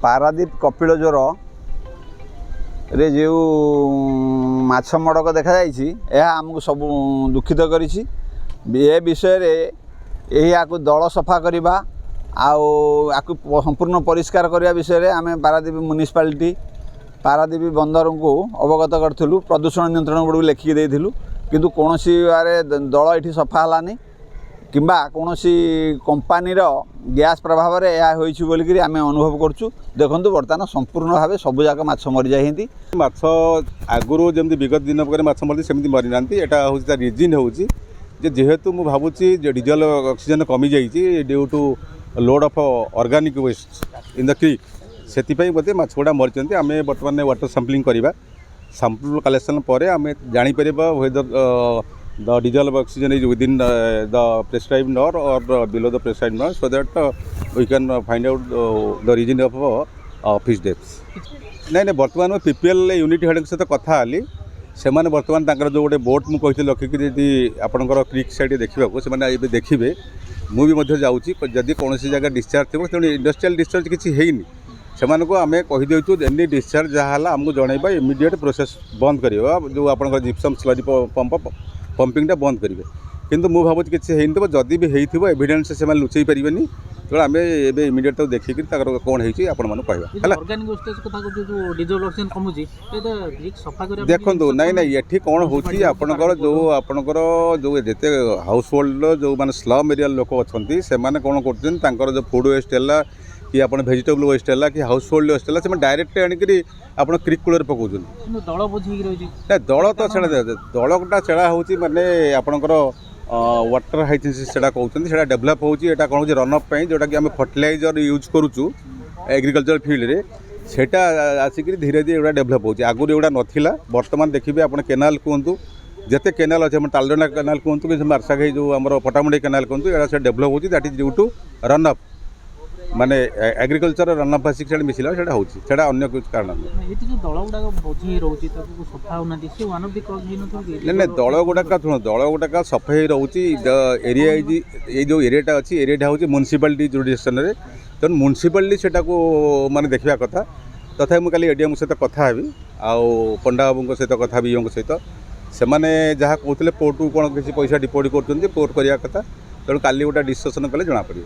पारादीप कपिलजोर रे जो माछ मड़क देखा यह आमको सब दुखित करिछि। ए विषय रे या दल सफा करवा आकु संपूर्ण परिष्कार करने विषय रे आमे पारादीप म्युनिसिपालिटी पारादीप बंदर को अवगत करूँ। प्रदूषण नियंत्रण बोर्ड को लेखिक देलु किंतु कौन दल ये सफा हलानी किंबा कौन कंपानीर गैस प्रभाव में यह बोलिक आम अनुभव करूँ। देखो बर्तमान संपूर्ण भाव सबूक माछ मरी जाती। माछ आगुरी जमी विगत दिन पर माछ मरी सेमती मरी ना। यहाँ हूँ रिजिन हूँ जेहेतु मुझे भावुची डीजल ऑक्सीजन कमी जाइए due to load of organic waste in the creek से बोधे माछ गुड़ा मरी। आम बर्तमान वाटर सैंपलिंग करवा सैंपल कलेक्शन पर आम जापर weather the diesel oxygen is within the prescribed norm or below the prescribed norm, so that we can find out the reason of fish deaths. नहीं बर्तमान में पीपीएल यूनिट हेड सहित कथा heli से बर्तमान जो गोटे बोट मुझे लखिक आपंकर क्रिक साइड देखा से देखिए मुझे जाऊँगी जदि कौन जगह डिस्चार्ज थी तेणु इंडस्ट्रियल डिस्चार्ज किसी हैनी से आम कहीदेचु एनी डिस्चार्ज जहाँ आमको जनइबा इमिडिएट प्रोसेस बंद करवा जो आप जिप्सम स्लरी पंप पंपिंगटा बंद करेंगे किंतु मु भावुँ किसी है जदि भी हो एविडेंस से लुचई पारे तो आम ए इमिडिएट तो देखिक कौन है देखो नाई ना ये कौन होकर जो आपणकर जो जिते हाउस होल्ड जो मैंने स्लम एरिया लोक अच्छा से कौन कर जो फूड वेस्ट है कि आप भेजिटेबल वेस्ट है कि हाउस होल्ड वेस्ट है से डायरेक्ट आनिकी आप क्रिक कूल पकाउन ना दल तो छड़ा दलटा छड़ा हूँ मानने आपणकर वाटर हाइजिन से कहते डेभलप होता कौन हो रन अप जोटा कि आम फर्टिलाइजर यूज करुचु एग्रिकल्चर फील्ड रे सेटा आसिक धीरे धीरे एगुड़ा डेभलप होती आगुरी एगुड़ा नाला बर्तमान देखिए आप केनाल कहतु जिते केनाल अच्छे तालडना केनाल कहतु कि मार्साघाई जो आम पटामुंडी केनाल कहतु यहाँ डेभलप होती that is due to run up माने एग्रिकल्चर रन अप आसिक मिसला से अन्य कुछ कारण नहीं दल गुड़ाक शुण दल गुड़ाक सफाई रोचे एरिया ये जो एरियाटा अच्छी एरियाटा हूँ म्युनिसिपालिटी जुरिडिक्शन रे तेणु म्युनिसिपालिटी से माने देखा कथा तथा मुझे कल एडीएम सहित कथा हेबी आउ पंडा बाबू सहित कथा भी सहित से जहाँ कहते पोर्ट को कौन किसी पैसा डिपोजिट कर पोर्ट करने कथा तेणु काली गोटे डिस्कसन कले जना पड़े।